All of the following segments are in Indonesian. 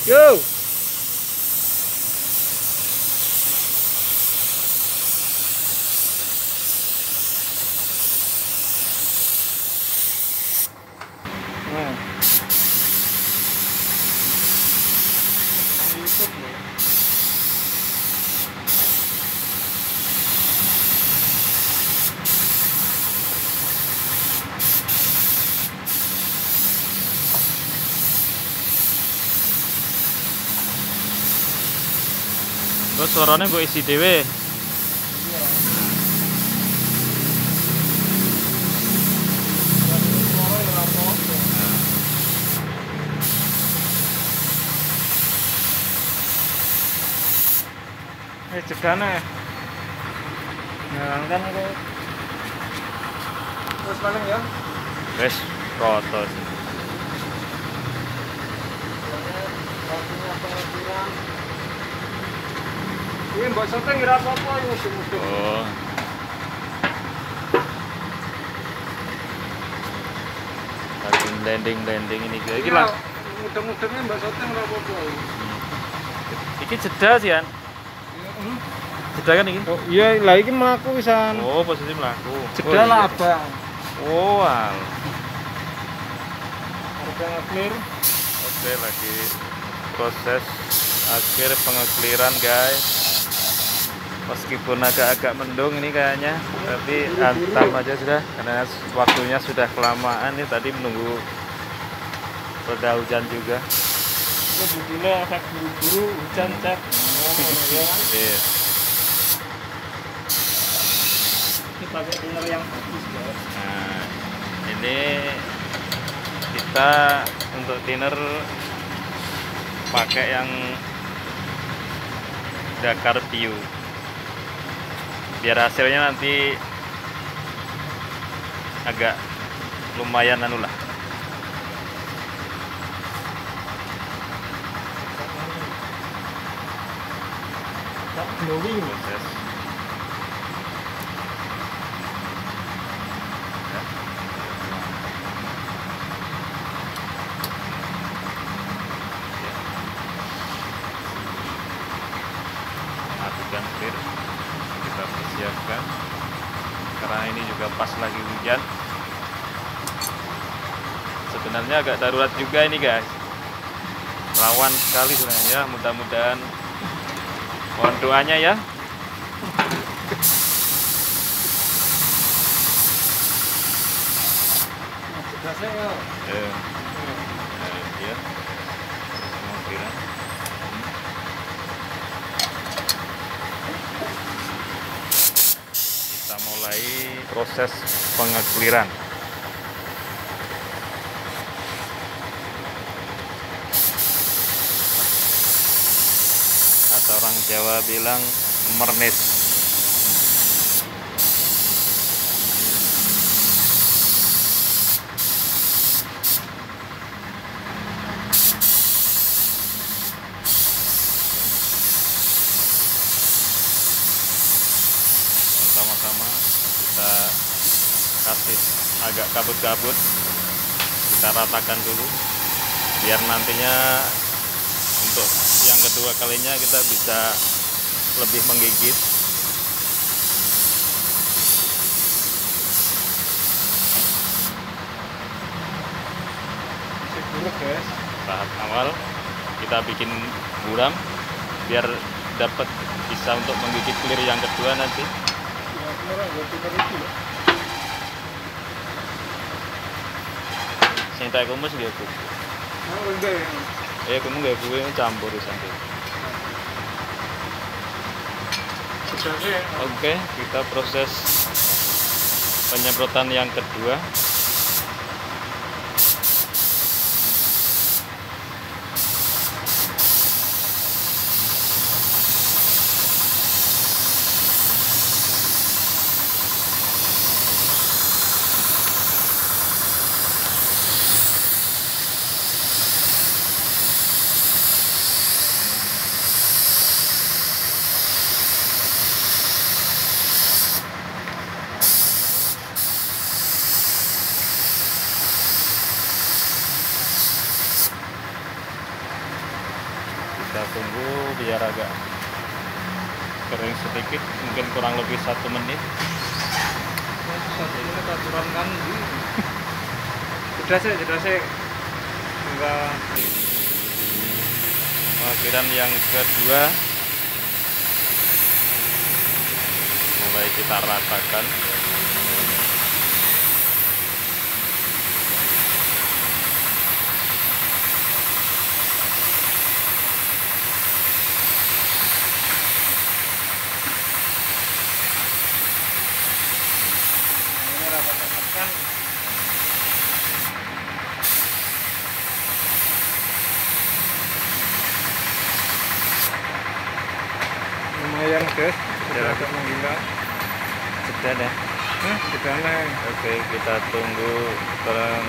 Yo. Nah. Terus suaranya gue isi dewe. Cegane. Nah, kan itu. Terus paling ya. Wes, kotor. Ini mbak sote ngira apa-apa ya musuh-musuh. Oh. Lagi landing ini guys. Iki Iya, lah. mudah-mudahnya mbak sote ngira apa-apa. Iki jeda sih an. Jeda kan iki? Oh iya, lah iki mlaku pisan. Oh, posisi melaku. Jeda lah abang. Oh, al. Harga clear. Oke, lagi proses akhir pengekliran guys. Meskipun agak-agak mendung ini kayaknya, tapi hantam aja sudah karena waktunya sudah kelamaan nih, tadi menunggu reda hujan juga. Itu budine efek buru-buru hujan cek. Ya kan? Iya. Ini pakai thinner yang bagus guys. Nah, ini kita untuk thinner pakai yang Dakar View. Biar hasilnya nanti agak lumayan anu lah. Glowing. Proses. Ya. Ya. Matikan clear. Kita persiapkan karena ini juga pas lagi hujan. Sebenarnya agak darurat juga ini guys, rawan sekali sebenarnya ya. Mudah-mudahan, mohon doanya ya. Gasnya ya. Ya. Semua kira. Kita mulai proses pengekliran. Atau orang Jawa bilang mernis. Sama-sama kita kasih agak kabut-kabut, kita ratakan dulu biar nantinya untuk yang kedua kalinya kita bisa lebih menggigit. Dulu guys. tahap awal kita bikin buram biar dapat bisa untuk menggigit clear yang kedua nanti. Sing tak kumus nggih, Bu. Kamu nggak gue campur sampai. Oke, kita proses penyemprotan yang kedua. Kita tunggu biar agak kering sedikit, mungkin kurang lebih 1 menit. Kita turunkan sudah sih enggak. Pengakhiran yang kedua mulai kita ratakan. Lumayan guys, sudah agak menggila. Sudah deh. Sudah nih. Oke, kita tunggu kurang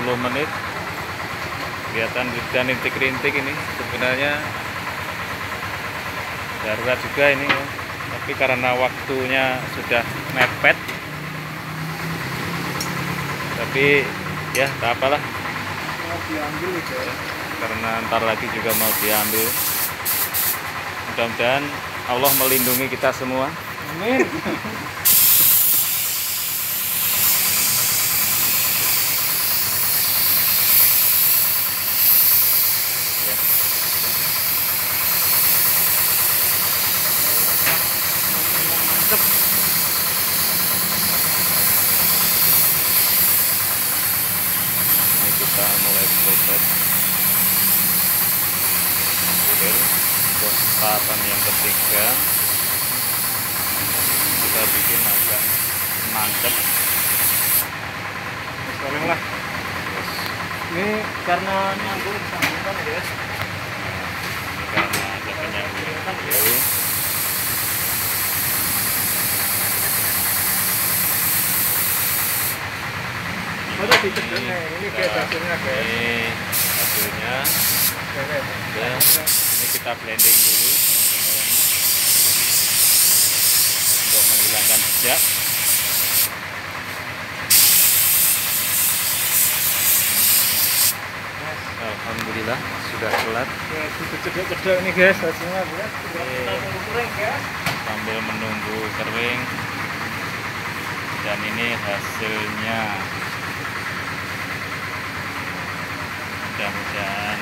10 menit. Kelihatan sudah rintik-rintik ini. Sebenarnya darurat juga ini ya. Tapi karena waktunya sudah mepet. Tapi ya tak apalah. Mau diambil ya. Karena ntar lagi juga mau diambil. Mudah-mudahan Allah melindungi kita semua. Amin. Mantap. Ini kita mulai proses. Oke, untuk tahapan yang ketiga kita bikin agak mantep. Tolong lah. Ini karena nyambung disambungkan ya. Ini karena ada penyambungan dulu. Udah dicedek nih, ini guys hasilnya guys. Ini hasilnya. Udah, ini kita blending dulu untuk menghilangkan jejak. Alhamdulillah sudah kelar. Ya, cedek-cedek nih guys hasilnya guys. Tunggu kering guys. Sambil menunggu kering. Dan ini hasilnya. Mudah-mudahan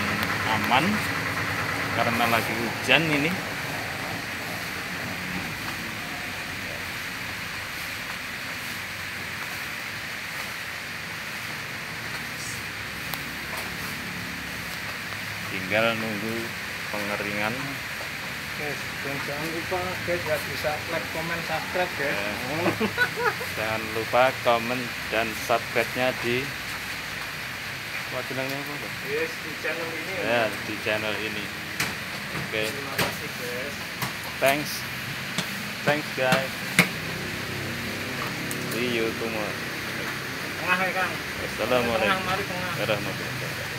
aman karena lagi hujan ini. Tinggal nunggu pengeringan. Guys, dan jangan lupa guys ya bisa like, comment, subscribe guys. Jangan lupa komen dan subscribe-nya di channelnya apa? Yes, di channel ini Ya, di channel ini. Oke. Terima kasih guys. Thanks guys. See you tomorrow. Tengah ya Kang. Assalamualaikum Mari tengah. warahmatullahi wabarakatuh.